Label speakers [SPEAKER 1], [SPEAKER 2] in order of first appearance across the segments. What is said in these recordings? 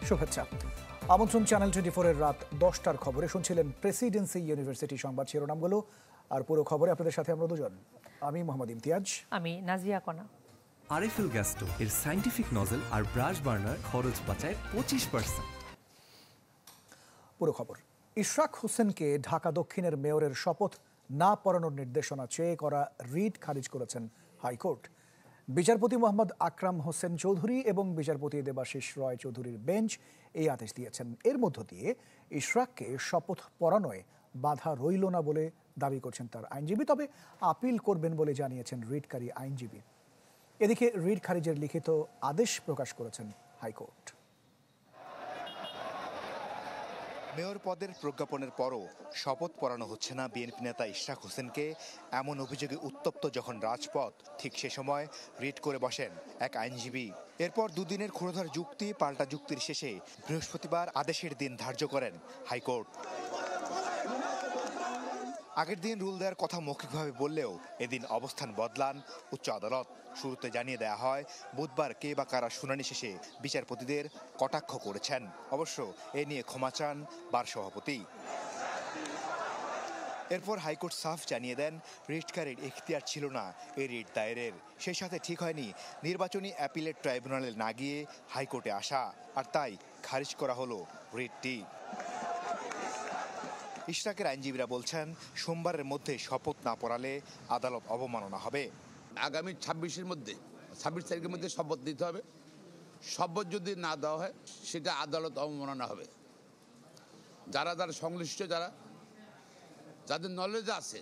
[SPEAKER 1] শুভেচ্ছা। আমন্ত্রণ চ্যানেল 24 এর রাত 10টার খবরে। শুনছিলেন প্রেসিডেন্সি ইউনিভার্সিটি সংবাদ শিরোনামগুলো, আর পুরো খবরে আপনাদের সাথে আমরা দুজন। আমি মোহাম্মদ ইমতিয়াজ,
[SPEAKER 2] আমি নাজিয়া কণা।
[SPEAKER 3] আরএফএল গ্যাস্টো এর সায়েন্টিফিক নজল আর ব্রাশ বার্নার খরচ বাঁচায় 25%।
[SPEAKER 1] পুরো খবর। ইশরাক হোসেনকে ঢাকা দক্ষিণের মেয়রের শপথ না পড়ানোর নির্দেশনা চেয়ে করা রিট খারিজ করেছেন হাইকোর্ট। বিচারপতি মোহাম্মদ আকরাম হোসেন চৌধুরী এবং বিচারপতি দেবাশিস রয় চৌধুরীর বেঞ্চ এই আদেশ দিয়েছেন। এর মধ্য দিয়ে ইশরাককে শপথ পড়ানোয় বাধা রইল না বলে দাবি করছেন তার আইনজীবী, তবে আপিল করবেন বলে জানিয়েছেন রিটকারী আইনজীবী। এদিকে রিট খারিজের লিখিত আদেশ প্রকাশ করেছেন হাইকোর্ট।
[SPEAKER 4] মেয়র পদের প্রজ্ঞাপনের পরও শপথ পড়ানো হচ্ছে না বিএনপি নেতা ইশরাক হোসেনকে, এমন অভিযোগে উত্তপ্ত যখন রাজপথ, ঠিক সে সময় রিট করে বসেন এক আইনজীবী। এরপর দুদিনের ক্ষুরধার যুক্তি পাল্টা যুক্তির শেষে বৃহস্পতিবার আদেশের দিন ধার্য করেন হাইকোর্ট। আগের দিন রুল দেওয়ার কথা মৌখিকভাবে বললেও এদিন অবস্থান বদলান উচ্চ আদালত। শুরুতে জানিয়ে দেয়া হয় বুধবার কে বা কারা শুনানি শেষে বিচারপতিদের কটাক্ষ করেছেন। অবশ্য এ নিয়ে ক্ষমা চান বার সভাপতি। এরপর হাইকোর্ট সাফ জানিয়ে দেন রিটকারীর এখতিয়ার ছিল না এই রিট দায়েরের। সেই সাথে ঠিক হয়নি নির্বাচনী অ্যাপিলেট ট্রাইব্যুনালে না গিয়ে হাইকোর্টে আসা, আর তাই খারিজ করা হলো রিটটি। ইশরাকের আইনজীবীরা বলছেন সোমবারের মধ্যে শপথ না পড়ালে আদালত অবমাননা হবে।
[SPEAKER 5] আগামী 26 তারিখের মধ্যে শপথ দিতে হবে। শপথ যদি না দেওয়া হয় সেটা আদালত অবমাননা হবে। যারা সংশ্লিষ্ট, যাদের নলেজ আছে,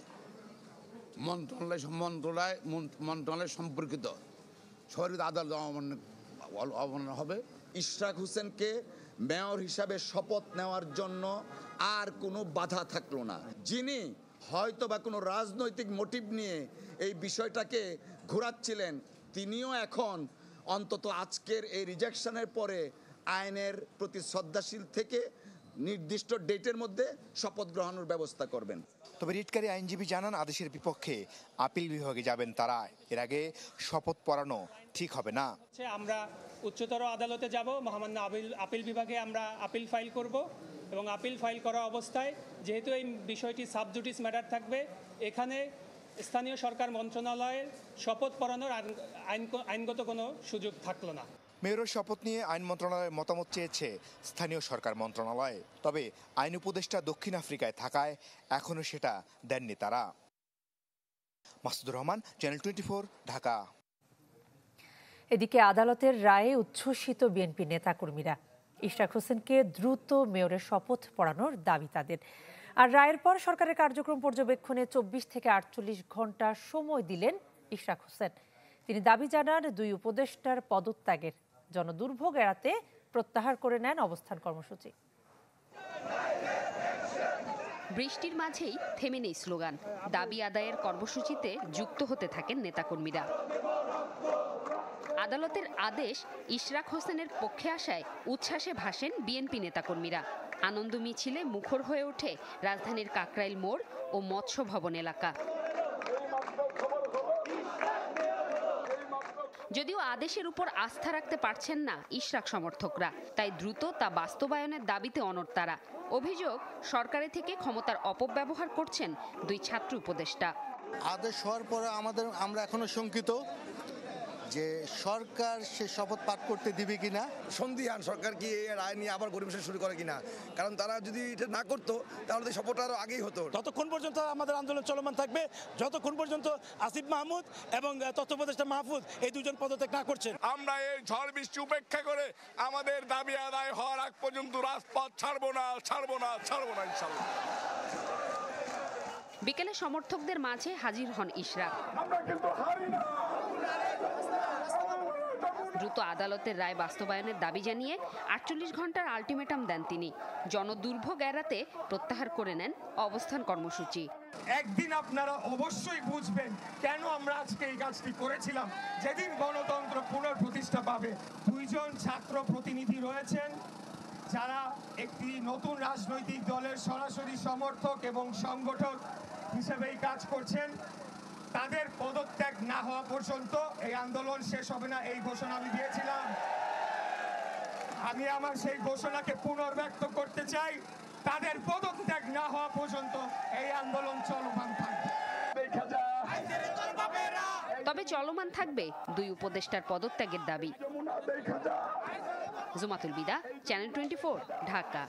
[SPEAKER 5] মন্ত্রণালয় সম্পর্কিত সবার আদালত অবমাননা হবে।
[SPEAKER 6] ইশরাক হোসেনকে মেয়র হিসাবে শপথ নেওয়ার জন্য আর কোনো বাধা থাকলো না। যিনি হয়তো বা কোনো রাজনৈতিক মোটিভ নিয়ে এই বিষয়টাকে ঘোরাচ্ছিলেন, তিনিও এখন অন্তত আজকের এই রিজেকশনের পরে আইনের প্রতি শ্রদ্ধাশীল থেকে নির্দিষ্ট ডেটের মধ্যে শপথ গ্রহণের ব্যবস্থা করবেন।
[SPEAKER 4] তবে রিটকারী আইনজীবী জানান আদেশের বিপক্ষে আপিল বিভাগে যাবেন তারা। এর আগে শপথ পড়ানো ঠিক হবে না।
[SPEAKER 7] আমরা উচ্চতর আদালতে যাব, মহামান্য আপিল বিভাগে আমরা আপিল ফাইল করব এবং আপিল ফাইল করা অবস্থায় যেহেতু এই বিষয়টি সাবজুডিস ম্যাটার থাকবে, এখানে স্থানীয় সরকার মন্ত্রণালয়ের শপথ পড়ানোর আইনগত কোনো সুযোগ থাকলো না।
[SPEAKER 4] মেয়রের শপথ নিয়ে আইন মন্ত্রণালয়ের মতামত চেয়েছে স্থানীয় সরকার মন্ত্রণালয়, তবে আইন উপদেষ্টা দক্ষিণ আফ্রিকায় থাকায় এখনও সেটা দেননি তারা। মাসুদুর রহমান, চ্যানেল 24, ঢাকা।
[SPEAKER 2] এদিকে আদালতের রায়ে উচ্ছ্বসিত বিএনপি নেতাকর্মীরা। ইশরাক হোসেনকে দ্রুত মেয়রের শপথ পড়ানোর দাবি তাদের। আর রায়ের পর সরকারের কার্যক্রম পর্যবেক্ষণে 24 থেকে 48 ঘন্টা সময় দিলেন ইশরাক হোসেন। তিনি দাবি জানান দুই উপদেষ্টার পদত্যাগের। জনদুর্ভোগ এড়াতে প্রত্যাহার করে নেন অবস্থান কর্মসূচি।
[SPEAKER 8] বৃষ্টির মাঝেই থেমে নেই স্লোগান। দাবি আদায়ের কর্মসূচিতে যুক্ত হতে থাকেন নেতাকর্মীরা। আদালতের আদেশ ইশরাক হোসেনের পক্ষে আসায় উচ্ছ্বাসে ভাসেন বিএনপি নেতাকর্মীরা। আনন্দ মিছিলে মুখর হয়ে ওঠে রাজধানীর কাকরাইল মোড় ও মৎস্য ভবন এলাকা। যদিও আদেশের উপর আস্থা রাখতে পারছেন না ইশরাক সমর্থকরা, তাই দ্রুত তা বাস্তবায়নের দাবিতে অনড় তারা। অভিযোগ, সরকারের থেকে ক্ষমতার অপব্যবহার করছেন দুই ছাত্র উপদেষ্টা।
[SPEAKER 9] আদেশ হওয়ার পরে আমরা এখনো শঙ্কিত যে সরকার সে শপথ পাঠ করতে দিবে কিনা।
[SPEAKER 10] সন্দিহান সরকার কি এই রায় নিয়ে আবার গরিব শুরু করে কিনা, কারণ তারা যদি এটা না করতো তাহলে শপথটা আরো আগেই হতো।
[SPEAKER 11] ততক্ষণ পর্যন্ত আমাদের আন্দোলন চলমান থাকবে, যতক্ষণ পর্যন্ত আসিফ মাহমুদ এবং তথ্য উপদেষ্টা মাহফুজ এই দুজন পদত্যাগ না করছেন।
[SPEAKER 12] আমরা এই ঝড় বৃষ্টি উপেক্ষা করে আমাদের দাবি আদায় হওয়ার আগ পর্যন্ত রাজপথ ছাড়বো না ইনশাআল্লাহ।
[SPEAKER 8] বিকেলে সমর্থকদের মাঝে হাজির হন ইশরাক। দ্রুত আদালতের রায় বাস্তবায়নের দাবি জানিয়ে 48 ঘন্টার আলটিমেটাম দেন তিনি। জনদুর্ভোগ এড়াতে প্রত্যাহার করে নেন অবস্থান কর্মসূচি।
[SPEAKER 13] একদিন আপনারা অবশ্যই বুঝবেন কেন আমরা আজকে এই কাজটি করেছিলাম। যেদিন গণতন্ত্র পুনঃপ্রতিষ্ঠা পাবে, দুইজন ছাত্র প্রতিনিধি রয়েছেন যারা একটি নতুন রাজনৈতিক দলের সরাসরি সমর্থক এবং সংগঠক হিসেবেই কাজ করছেন। তাদের পদত্যাগ না হওয়া পর্যন্ত এই আন্দোলন শেষ হবে না, এই ঘোষণা আমি দিয়েছিলাম। আমি আমার সেই ঘোষণাকে পুনর্ব্যক্ত করতে চাই, তাদের পদত্যাগ না হওয়া পর্যন্ত এই আন্দোলন চলমান থাকবে।
[SPEAKER 8] তবে চলমান থাকবে দুই উপদেষ্টার পদত্যাগের দাবি। জুমাতুল বিদা, চ্যানেল 24, ঢাকা।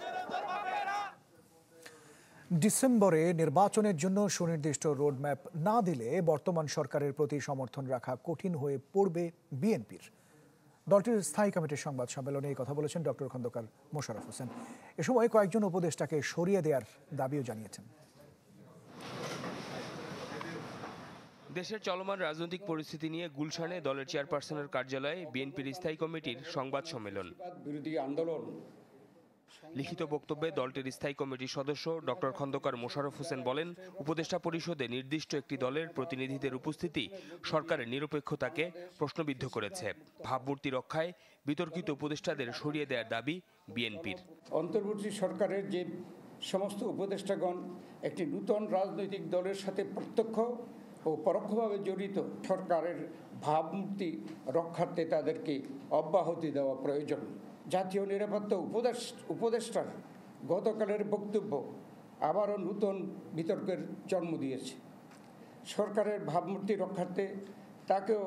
[SPEAKER 1] ডিসেম্বরে নির্বাচনের জন্য সুনির্দিষ্ট রোডম্যাপ না দিলে বর্তমান সরকারের প্রতি সমর্থন রাখা কঠিন হয়ে পড়বে বিএনপির। দলটির স্থায়ী কমিটির সংবাদ সম্মেলনে এই কথা বলেছেন ডক্টর খন্দকার মোশাররফ হোসেন। এ সময় কয়েকজন উপদেষ্টাকে সরিয়ে দেওয়ার দাবিও জানিয়েছেন।
[SPEAKER 14] দেশের চলমান রাজনৈতিক পরিস্থিতি নিয়ে গুলশানে দলের চেয়ারপারসনের কার্যালয়ে বিএনপির স্থায়ী কমিটির সংবাদ সম্মেলন।
[SPEAKER 15] বিরোধী আন্দোলন
[SPEAKER 14] লিখিত বক্তব্যে দলটির স্থায়ী কমিটির সদস্য ডক্টর খন্দকার মোশাররফ হোসেন বলেন, উপদেষ্টা পরিষদে নির্দিষ্ট একটি দলের প্রতিনিধিদের উপস্থিতি সরকারের নিরপেক্ষতাকে প্রশ্নবিদ্ধ করেছে। ভাবমূর্তি রক্ষায় বিতর্কিত উপদেষ্টাদের সরিয়ে দেওয়ার দাবি বিএনপির।
[SPEAKER 15] অন্তর্বর্তী সরকারের যে সমস্ত উপদেষ্টাগণ একটি নূতন রাজনৈতিক দলের সাথে প্রত্যক্ষ ও পরোক্ষভাবে জড়িত, সরকারের ভাবমূর্তি রক্ষার্থে তাদেরকে অব্যাহতি দেওয়া প্রয়োজন। জাতীয় নিরাপত্তা উপদেষ্টার গতকালের বক্তব্য আবারও নতুন বিতর্কের জন্ম দিয়েছে। সরকারের ভাবমূর্তি রক্ষার্থে তাকেও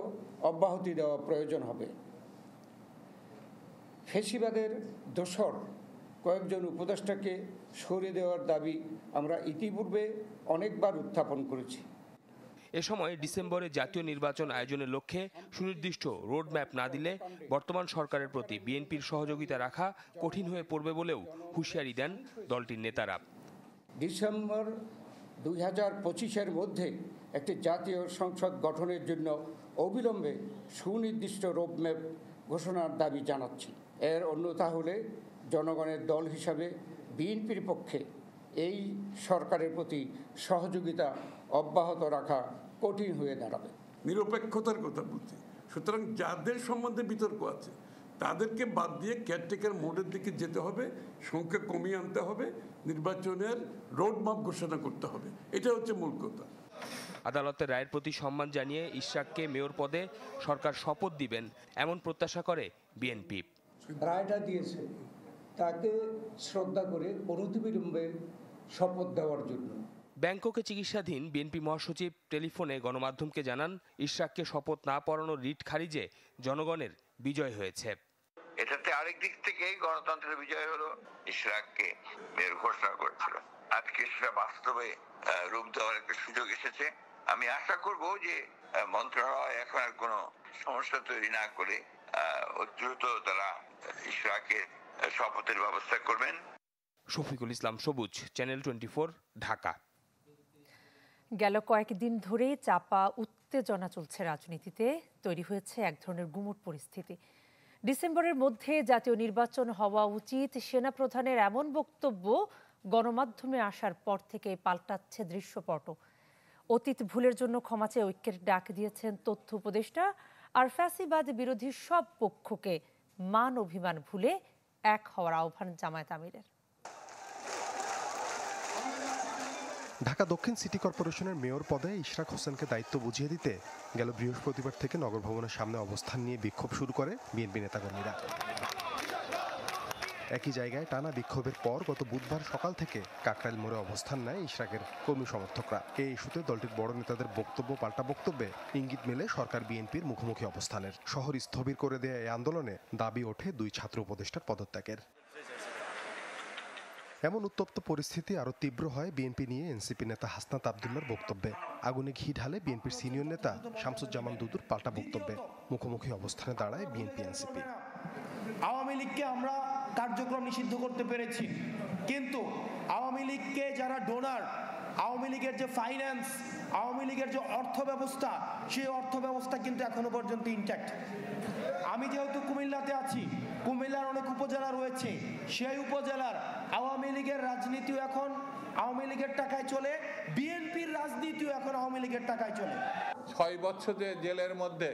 [SPEAKER 15] অব্যাহতি দেওয়া প্রয়োজন হবে। ফ্যাসিবাদের দোসর কয়েকজন উপদেষ্টাকে সরিয়ে দেওয়ার দাবি আমরা ইতিপূর্বে অনেকবার উত্থাপন করেছি।
[SPEAKER 14] এ সময় ডিসেম্বরে জাতীয় নির্বাচন আয়োজনের লক্ষ্যে সুনির্দিষ্ট রোডম্যাপ না দিলে বর্তমান সরকারের প্রতি বিএনপির সহযোগিতা রাখা কঠিন হয়ে পড়বে বলেও হুঁশিয়ারি দেন দলটির নেতারা।
[SPEAKER 15] ডিসেম্বর 2025-এর মধ্যে একটি জাতীয় সংসদ গঠনের জন্য অবিলম্বে সুনির্দিষ্ট রোডম্যাপ ঘোষণার দাবি জানাচ্ছি। এর অন্যথা হলে জনগণের দল হিসাবে বিএনপির পক্ষে এই সরকারের প্রতি সহযোগিতা অব্যাহত রাখা কঠিন হয়ে দাঁড়াবে।
[SPEAKER 16] নিরপেক্ষতার কথা বলছি, সুতরাং যাদের সম্বন্ধে বিতর্ক আছে তাদেরকে বাদ দিয়ে কেয়ারটেকার মোডের দিকে যেতে হবে, সংখ্যা কমিয়ে আনতে হবে, নির্বাচনের রোডম্যাপ ঘোষণা করতে হবে, এটা হচ্ছে মূল কথা।
[SPEAKER 14] আদালতের রায়ের প্রতি সম্মান জানিয়ে ইশরাককে মেয়র পদে সরকার শপথ দিবেন এমন প্রত্যাশা করে বিএনপি।
[SPEAKER 15] রায়টা দিয়েছে তাকে শ্রদ্ধা করে অনতিবিলম্বে শপথ দেওয়ার জন্য।
[SPEAKER 14] ব্যাংককে চিকিৎসাধীন বিএনপি মহাসচিব টেলিফোনে গণমাধ্যমকে জানান, ইশরাককে শপথ না পড়ানোর রিট খারিজে জনগণের বিজয় হয়েছে।
[SPEAKER 17] এটাতে আরেক দিক থেকেই গণতন্ত্রের বিজয় হলো। ইশরাককে মেয়র ঘোষণা করেছিল, আজকে সেটা বাস্তবে রূপ দেওয়ার একটা সুযোগ এসেছে। আমি আশা করব যে মন্ত্রণালয় এখন আর কোনো সমস্যা তৈরি না করে দ্রুত তারা ইশরাকের শপথের ব্যবস্থা করবেন।
[SPEAKER 14] শফিকুল ইসলাম সবুজ, চ্যানেল 24, ঢাকা।
[SPEAKER 2] গেল কয়েকদিন ধরেই চাপা উত্তেজনা চলছে রাজনীতিতে। তৈরি হয়েছে এক ধরনের গুমুট পরিস্থিতি। ডিসেম্বরের মধ্যে জাতীয় নির্বাচন হওয়া উচিত, সেনাপ্রধানের এমন বক্তব্য গণমাধ্যমে আসার পর থেকে পাল্টাচ্ছে দৃশ্যপট। অতীত ভুলের জন্য ক্ষমা চেয়ে ঐক্যের ডাক দিয়েছেন তথ্য উপদেষ্টা, আর ফ্যাসিবাদ বিরোধী সব পক্ষকে মান অভিমান ভুলে এক হওয়ার আহ্বান জামায়াত আমিরের।
[SPEAKER 18] ঢাকা দক্ষিণ সিটি কর্পোরেশনের মেয়র পদে ইশরাক হোসেনকে দায়িত্ব বুঝিয়ে দিতে গেল বৃহস্পতিবার থেকে নগর ভবনের সামনে অবস্থান নিয়ে বিক্ষোভ শুরু করে বিএনপি নেতাকর্মীরা। একই জায়গায় টানা বিক্ষোভের পর গত বুধবার সকাল থেকে কাকরাইল মোড়ে অবস্থান নেয় ইশরাকের কর্মী সমর্থকরা। এই ইস্যুতে দলটির বড় নেতাদের বক্তব্য পাল্টা বক্তব্যে ইঙ্গিত মেলে সরকার বিএনপির মুখোমুখি অবস্থানের। শহর স্থবির করে দেয়া এই আন্দোলনে দাবি ওঠে দুই ছাত্র উপদেষ্টার পদত্যাগের। এমন উত্তপ্ত পরিস্থিতি আরও তীব্র হয় বিএনপি নিয়ে এনসিপি নেতা হাসনাত আবদুল্লার বক্তব্যে। আগুনে ঘি ঢালে বিএনপির সিনিয়র নেতা শামসুজ্জামান দুদুর পাল্টা বক্তব্যে। মুখোমুখি অবস্থানে দাঁড়ায় বিএনপি এনসিপি।
[SPEAKER 19] আওয়ামী লীগকে আমরা কার্যক্রম নিষিদ্ধ করতে পেরেছি, কিন্তু আওয়ামী লীগকে যারা ডোনার, আওয়ামী লীগের যে ফাইন্যান্স, আওয়ামী লীগের যে অর্থ ব্যবস্থা, সেই অর্থ ব্যবস্থা কিন্তু এখনো পর্যন্ত ইনট্যাক্ট। আমি যেহেতু কুমিল্লাতে আছি, কুমিল্লার অনেক উপজেলা রয়েছে, সেই উপজেলার আওয়ামী লীগের রাজনীতিও এখন আওয়ামী লীগের টাকায় চলে, বিএনপির রাজনীতিও এখন আওয়ামী লীগের টাকায় চলে।
[SPEAKER 20] 6 বছর যে জেলের মধ্যে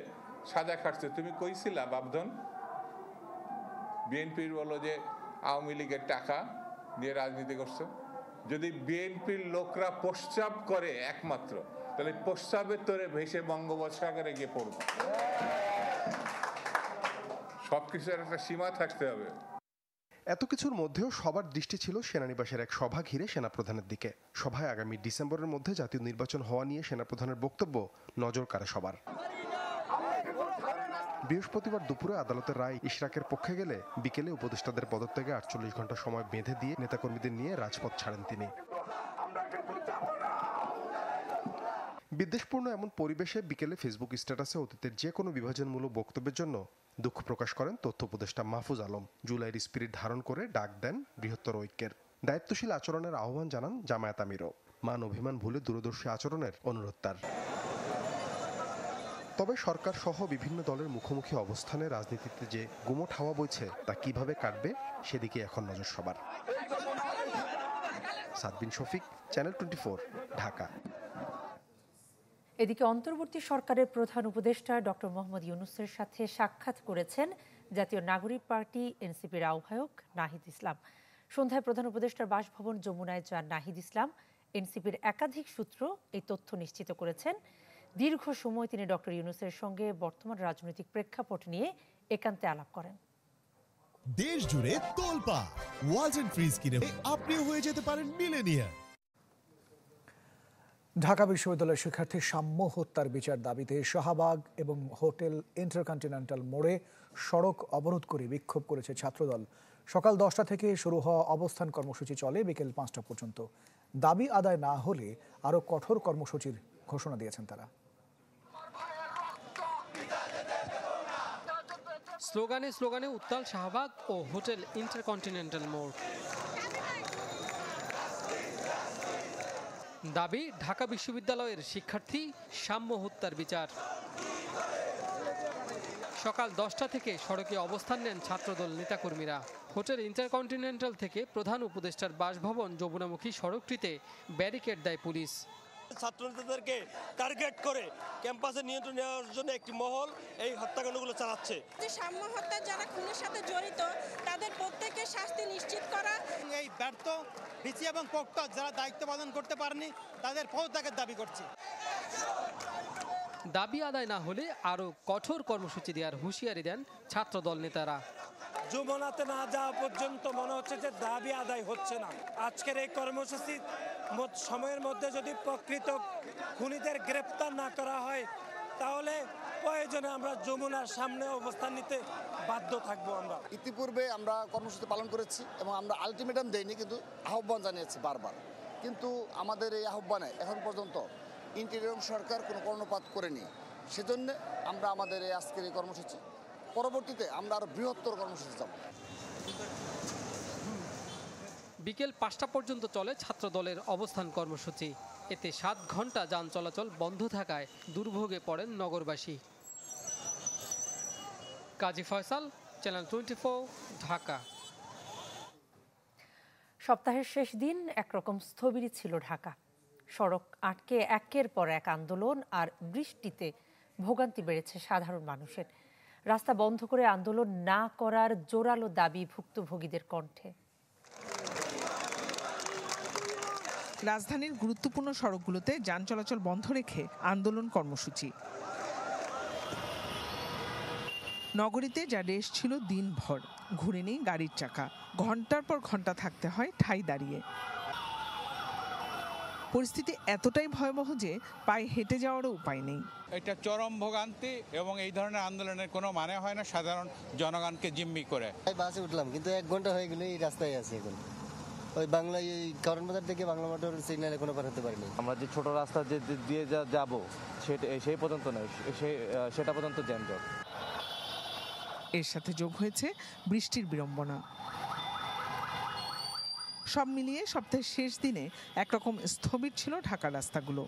[SPEAKER 20] সাজা খাটছে, তুমি কইছিলা বাবধন? বিএনপির বলো যে আওয়ামী লীগের টাকা দিয়ে রাজনীতি করছে। যদি বিএনপির লোকরা প্রস্রাব করে একমাত্র, তাহলে প্রস্রাবের তোরে ভেসে বঙ্গোপসাগরে গিয়ে পড়বে। সবকিছুর একটা সীমা থাকতে হবে।
[SPEAKER 18] এত কিছুর মধ্যেও সবার দৃষ্টি ছিল সেনানিবাসের এক সভা ঘিরে সেনাপ্রধানের দিকে। সভায় আগামী ডিসেম্বরের মধ্যে জাতীয় নির্বাচন হওয়া নিয়ে সেনাপ্রধানের বক্তব্য নজর কাড়ে সবার। বৃহস্পতিবার দুপুরে আদালতের রায় ইশরাকের পক্ষে গেলে বিকেলে উপদেষ্টাদের পদত্যাগে 48 ঘন্টা সময় বেঁধে দিয়ে নেতাকর্মীদের নিয়ে রাজপথ ছাড়েন তিনি। বিদ্বেষপূর্ণ এমন পরিবেশে বিকেলে ফেসবুক স্ট্যাটাসে অতীতের যে কোনো বিভাজনমূলক বক্তব্যের জন্য দুঃখ প্রকাশ করেন তথ্য উপদেষ্টা মাহফুজ আলম। জুলাইয়ের স্পিরিট ধারণ করে ডাক দেন বৃহত্তর ঐক্যের। দায়িত্বশীল আচরণের আহ্বান জানান জামায়াত আমিরও। মান অভিমান ভুলে দূরদর্শী আচরণের অনুরোধ তার। তবে সরকার সহ বিভিন্ন দলের মুখোমুখি অবস্থানে রাজনীতিতে যে গুমোট হাওয়া বইছে তা কিভাবে কাটবে সেদিকে এখন নজর সবার। সাদবিন শফিক, চ্যানেল 24, ঢাকা।
[SPEAKER 2] এদিকে অন্তর্বর্তী সরকারের প্রধান উপদেষ্টা ডক্টর মোহাম্মদ ইউনূসের সাথে সাক্ষাৎ করেছেন জাতীয় নাগরিক পার্টি এনসিপির আহ্বায়ক নাহিদ ইসলাম। সন্ধ্যায় প্রধান উপদেষ্টার বাসভবন যমুনায় যান নাহিদ ইসলাম। এনসিপির একাধিক সূত্র এই তথ্য নিশ্চিত করেছেন। দীর্ঘ সময় তিনি ডক্টর ইউনূসের সঙ্গে বর্তমান রাজনৈতিক প্রেক্ষাপট নিয়ে একান্তে আলাপ করেন।
[SPEAKER 21] দেশ জুড়ে তোলপা ওয়ালটন ফ্রিজ কিনে আপনিও হয়ে যেতে পারেন মিলেনিয়ার।
[SPEAKER 1] ঢাকা বিশ্ববিদ্যালয়ের শিক্ষার্থী সাম্য হত্যার বিচার দাবিতে শাহবাগ এবং হোটেল ইন্টারকন্টিনেন্টাল মোড়ে সড়ক অবরোধ করে বিক্ষোভ করেছে ছাত্রদল। সকাল 10টা থেকে শুরু হওয়া অবস্থান কর্মসূচি চলে বিকেল 5টা পর্যন্ত। দাবি আদায় না হলে আরও কঠোর কর্মসূচির ঘোষণা দিয়েছেন তারা।
[SPEAKER 22] স্লোগানে স্লোগানে উত্তাল শাহবাগ ও হোটেল ইন্টারকন্টিনেন্টাল মোড়। দাবি ঢাকা বিশ্ববিদ্যালয়ের শিক্ষার্থী সাম্য হত্যার বিচার। সকাল 10টা থেকে সড়কে অবস্থান নেন ছাত্রদল নেতাকর্মীরা। হোটেল ইন্টারকন্টিনেন্টাল থেকে প্রধান উপদেষ্টার বাসভবন যমুনামুখী সড়কটিতে ব্যারিকেড দেয় পুলিশ।
[SPEAKER 11] ছাত্রদেরকে টার্গেট করে ক্যাম্পাসে নিয়ন্ত্রণ নেওয়ার জন্য একটি মহল এই হত্যাকাণ্ডগুলো চালাচ্ছে।
[SPEAKER 23] সাম্য হত্যা যারা খুনের সাথে জড়িত তাদের প্রত্যেকের শাস্তি নিশ্চিত করা।
[SPEAKER 24] এই ব্যর্থ ডিসি এবং প্রক্টর যারা দায়িত্ব পালন করতে পারেনি তাদের পদত্যাগের দাবি করছে।
[SPEAKER 22] দাবি আদায় না হলে আরও কঠোর কর্মসূচি দেওয়ার হুঁশিয়ারি দেন ছাত্রদল নেতারা।
[SPEAKER 11] যমুনাতে না যাওয়া পর্যন্ত মনে হচ্ছে যে দাবি আদায় হচ্ছে না। আজকের এই কর্মসূচি সময়ের মধ্যে যদি প্রকৃত খুনিদের গ্রেপ্তার না করা হয় তাহলে প্রয়োজনে আমরা যমুনার সামনে অবস্থান নিতে বাধ্য থাকবো। আমরা
[SPEAKER 25] ইতিপূর্বে আমরা কর্মসূচি পালন করেছি এবং আমরা আলটিমেটাম দেইনি, কিন্তু আহ্বান জানিয়েছি বারবার। কিন্তু আমাদের এই আহ্বানে এখন পর্যন্ত ইন্টিরিয়ম সরকার কোনো কর্ণপাত করেনি। সেজন্য আমরা আমাদের এই আজকের এই কর্মসূচি, পরবর্তীতে আমরা আরও বৃহত্তর কর্মসূচি যাব।
[SPEAKER 22] বিকেল 5টা পর্যন্ত চলে ছাত্রদলের অবস্থান কর্মসূচি। এতে 7 ঘন্টা যান চলাচল বন্ধ থাকায় দুর্ভোগে পড়েন নগরবাসী। কাজী ফয়সাল, চ্যানেল 24, ঢাকা।
[SPEAKER 2] সপ্তাহের শেষ দিন একরকম স্থবিরই ছিল ঢাকা। সড়ক আটকে একের পর এক আন্দোলন আর বৃষ্টিতে ভোগান্তি বেড়েছে সাধারণ মানুষের। রাস্তা বন্ধ করে আন্দোলন না করার জোরালো দাবি ভুক্তভোগীদের কণ্ঠে।
[SPEAKER 26] রাজধানীর গুরুত্বপূর্ণ সড়কগুলোতে যান চলাচল বন্ধ রেখে আন্দোলন কর্মসূচি। নগরীতে যা রেশ ছিল দিনভর, ঘুরে নেই গাড়ির চাকা। ঘন্টার পর ঘন্টা থাকতে হয় ঠাই দাঁড়িয়ে। পরিস্থিতি এতটাই ভয়াবহ যে পায়ে হেঁটে যাওয়ারও উপায় নেই।
[SPEAKER 27] এটা চরম ভোগান্তি এবং এই ধরনের আন্দোলনের কোনো মানে হয় না সাধারণ জনগণকে জিম্মি করে।
[SPEAKER 28] বাসে উঠলাম কিন্তু 1 ঘন্টা হয়ে গেল এই রাস্তায় আছি এখন। ওই বাংলায় এই কারণ বাজার থেকে বাংলা মোটর সিগন্যালে কোনো পার হতে পারিনি।
[SPEAKER 29] আমরা যে ছোট রাস্তা যে দিয়ে যাব সেটা সেই পর্যন্ত নয়, সেটা পর্যন্ত যানজট।
[SPEAKER 26] এর সাথে যোগ হয়েছে বৃষ্টির বিড়ম্বনা। সব মিলিয়ে সপ্তাহের শেষ দিনে একরকম স্থবির ছিল ঢাকার রাস্তাগুলো।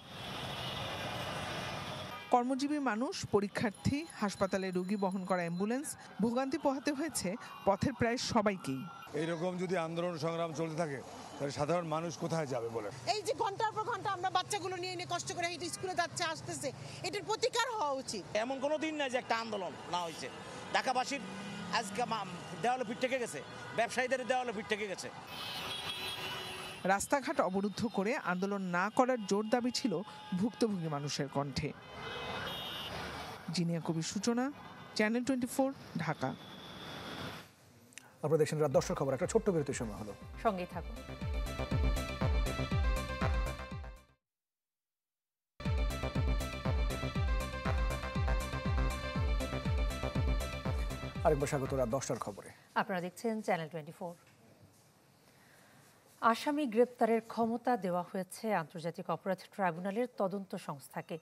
[SPEAKER 26] কর্মজীবী মানুষ, পরীক্ষার্থী, হাসপাতালে রোগী বহন করা অ্যাম্বুলেন্স, ভোগান্তি পোহাতে হয়েছে পথের প্রায় সবাইকেই।
[SPEAKER 10] এইরকম যদি আন্দোলন সংগ্রাম চলতে থাকে তাহলে সাধারণ মানুষ কোথায় যাবে বলে?
[SPEAKER 23] এই যে ঘন্টার পর ঘন্টা আমরা বাচ্চাগুলো নিয়ে কষ্ট করে হেঁটে স্কুলে যাচ্ছে আসতেছে, এটার প্রতিকার হওয়া উচিত।
[SPEAKER 11] এমন কোনো দিন নাই যে একটা আন্দোলন না হয়েছে। ঢাকাবাসীর আজকে দেওয়ালে পিঠ থেকে গেছে, ব্যবসায়ীদের দেওয়ালে পিঠ থেকে গেছে।
[SPEAKER 26] রাস্তাঘাট অবরুদ্ধ করে আন্দোলন না করার জোর দাবি ছিল ভুক্তভোগী মানুষের কণ্ঠে। জিনিয়া কবির সূচনা, চ্যানেল 24, ঢাকা।
[SPEAKER 1] আপনারা দেখছেন রাত 10টার খবর। একটা ছোট্ট বিরতির সময় হলো,
[SPEAKER 2] সঙ্গেই থাকুন।
[SPEAKER 1] আরেকবার স্বাগত রাত 10টার খবরে।
[SPEAKER 2] আপনারা দেখছেন চ্যানেল 24। আসামি গ্রেপ্তারের ক্ষমতা দেওয়া হয়েছে আন্তর্জাতিক অপরাধ ট্রাইব্যুনালের তদন্ত সংস্থাকে।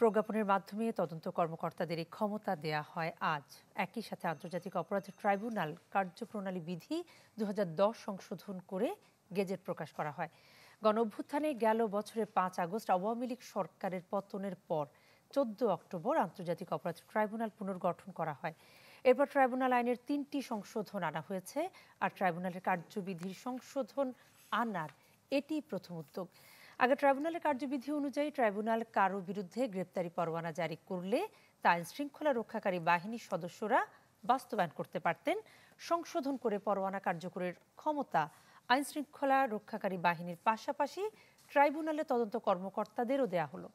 [SPEAKER 2] প্রজ্ঞাপনের মাধ্যমে তদন্ত কর্মকর্তাদের এই ক্ষমতা দেয়া হয় আজ। একই সাথে আন্তর্জাতিক অপরাধ ট্রাইব্যুনাল কার্যপ্রণালী বিধি 2010 সংশোধন করে গেজেট প্রকাশ করা হয়। গণঅভ্যুত্থানে গেল বছরের 5 আগস্ট আওয়ামী লীগ সরকারের পতনের পর 14 অক্টোবর আন্তর্জাতিক অপরাধ ট্রাইব্যুনাল পুনর্গঠন করা হয়। এরপর ট্রাইব্যুনাল আইনের 3টি সংশোধন আনা হয়েছে, আর ট্রাইব্যুনালের কার্যবিধির সংশোধন আনার এটি প্রথম উদ্যোগ। আগে ট্রাইব্যুনালের কার্যবিধি অনুযায়ী ট্রাইব্যুনাল কারো বিরুদ্ধে গ্রেপ্তারি পরোয়ানা জারি করলে তা আইন শৃঙ্খলা রক্ষাকারী বাহিনীর সদস্যরা বাস্তবায়ন করতে পারতেন। সংশোধন করে পরোয়ানা কার্যকরের ক্ষমতা আইন শৃঙ্খলা রক্ষাকারী বাহিনীর পাশাপাশি ট্রাইব্যুনালের তদন্ত কর্মকর্তাদেরও দেয়া হলো।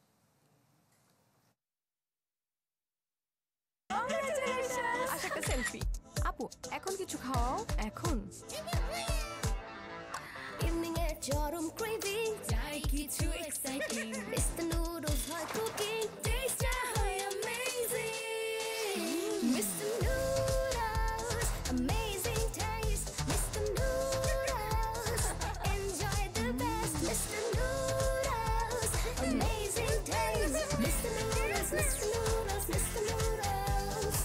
[SPEAKER 3] সেলফি আপু, এখন কিছু খাওয়াও। এখন ইভিনিং এর চরম ক্রেভিং, চাই কিছু এক্সাইটিং। মিস্টার নুডলস হয় কুকিং, টেস্ট হয় amazing. Mister Noodles, amazing taste. Mister Noodles, enjoy the best. Mister Noodles, amazing taste. Mister Noodles, Mister Noodles, Mister Noodles.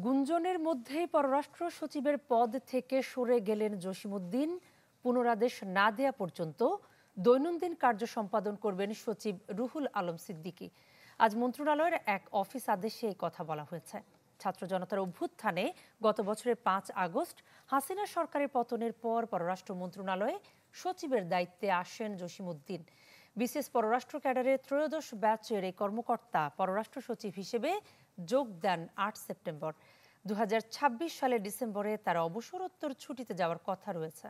[SPEAKER 2] গুঞ্জনের মধ্যেই পররাষ্ট্র সচিবের পদ থেকে সরে গেলেন জসিমউদ্দিন। পুনরাদেশ না দেয়া পর্যন্ত দৈনন্দিন কার্য সম্পাদন করবেন সচিব রুহুল আলম সিদ্দিকী। আজ মন্ত্রণালয়ের এক অফিস আদেশে এই কথা বলা হয়েছে। ছাত্র জনতার অভ্যুত্থানে গত বছরের 5 আগস্ট হাসিনা সরকারের পতনের পর পররাষ্ট্র মন্ত্রণালয়ে সচিবের দায়িত্বে আসেন জসিমউদ্দিন। বিশেষ পররাষ্ট্র ক্যাডারের 13শ ব্যাচের এই কর্মকর্তা পররাষ্ট্র সচিব হিসেবে যোগ দেন 8 সেপ্টেম্বর। 2026 সালের ডিসেম্বরে তার অবসরোত্তর ছুটিতে যাওয়ার কথা রয়েছে।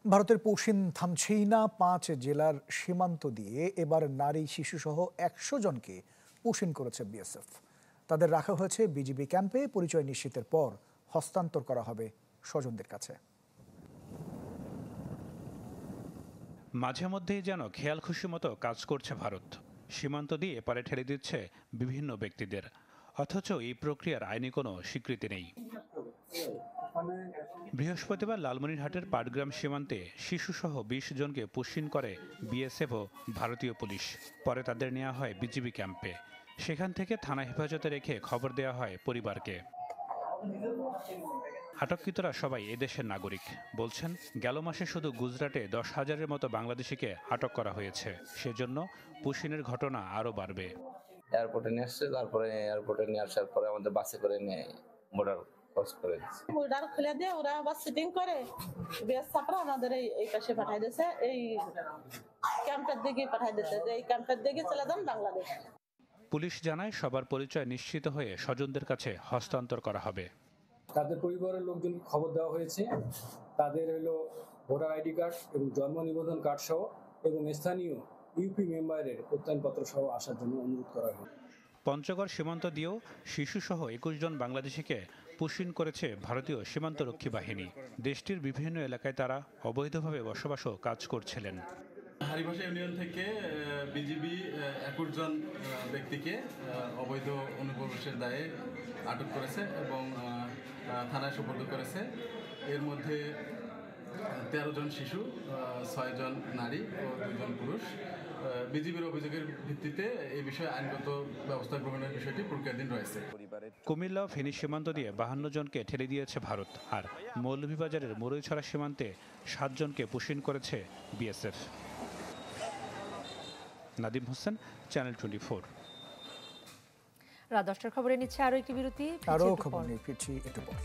[SPEAKER 1] ভারতের পশ্চিম থামছেই না, 5 জেলার সীমান্ত দিয়ে এবার নারী শিশুসহ 100 জনকে পুশিন করেছে বিএসএফ। তাদের রাখা হয়েছে বিজিবি ক্যাম্পে। পরিচয় নিশ্চিতের পর হস্তান্তর করা হবে স্বজনদের কাছে।
[SPEAKER 4] মাঝে মধ্যেই যেন খেয়াল খুশি মতো কাজ করছে ভারত। সীমান্ত দিয়ে এপারে ঠেলে দিচ্ছে বিভিন্ন ব্যক্তিদের, অথচ এই প্রক্রিয়ার আইনি কোনো স্বীকৃতি নেই। বৃহস্পতিবার লালমনিরহাটের পাটগ্রাম সীমান্তে শিশুসহ 20 জনকে পুশিন করে বিএসএফ ও ভারতীয় পুলিশ। পরে তাদের নেওয়া হয় বিজিবি ক্যাম্পে। সেখান থেকে থানা হেফাজতে রেখে খবর দেওয়া হয় পরিবারকে। আটককৃতরা সবাই এদেশের নাগরিক। বলছেন, গেল মাসে শুধু গুজরাটে 10,000-এর মতো বাংলাদেশিকে আটক করা হয়েছে। সেজন্য পুশিনের ঘটনা আরও বাড়বে।
[SPEAKER 5] এয়ারপোর্টে নিয়ে আসছে, তারপরে এয়ারপোর্টে নিয়ে আসার পরে আমাদের বাসে করে নিয়ে বর্ডার ক্রস করে দিচ্ছে।
[SPEAKER 23] বর্ডার খুলে দিয়ে ওরা আবার সিটিং করে বিএসএফরা আমাদের এই পাশে পাঠাই দিয়েছে, এই ক্যাম্পের দিকে পাঠাই দিয়েছে যে এই ক্যাম্পের দিকে চলে যান বাংলাদেশ।
[SPEAKER 4] পুলিশ জানায় সবার পরিচয় নিশ্চিত হয়ে স্বজনদের কাছে হস্তান্তর করা হবে।
[SPEAKER 6] তাদের পরিবারের লোকজনকে খবর দেওয়া হয়েছে। তাদের হলো ভোটার আইডি কার্ড এবং জন্ম নিবন্ধন কার্ড সহ এবং স্থানীয় ইউপি মেম্বারের প্রত্যয়নপত্র সহ আসার জন্য অনুরোধ করা হয়।
[SPEAKER 4] পঞ্চগড় সীমান্ত দিয়েও শিশুসহ 21 জন বাংলাদেশিকে পুশিন করেছে ভারতীয় সীমান্তরক্ষী বাহিনী। দেশটির বিভিন্ন এলাকায় তারা অবৈধভাবে বসবাস ও কাজ করছিলেন।
[SPEAKER 7] হারিভাষা ইউনিয়ন থেকে বিজিবি 21 জন ব্যক্তিকে অবৈধ অনুপ্রবেশের দায়ে আটক করেছে এবং থানায় সোপর্দ করেছে। এর মধ্যে 13 জন শিশু, 6 জন নারী ও 2 জন পুরুষ। বিজিবির অভিযোগের ভিত্তিতে এই বিষয়ে আইনগত ব্যবস্থা গ্রহণের বিষয়টি প্রক্রিয়াধীন রয়েছে।
[SPEAKER 4] কুমিল্লা ও ফেনী সীমান্ত দিয়ে 52 জনকে ঠেলে দিয়েছে ভারত, আর মৌলভীবাজারের মুরইছড়া সীমান্তে 7 জনকে পুশিন করেছে বিএসএফ। নাদিম হোসেন, চ্যানেল 24।
[SPEAKER 2] রাত 10টার খবরে নিচ্ছে আরো একটি বিরতি।
[SPEAKER 1] আরো খবর নিয়ে ফিরছি একটু পর।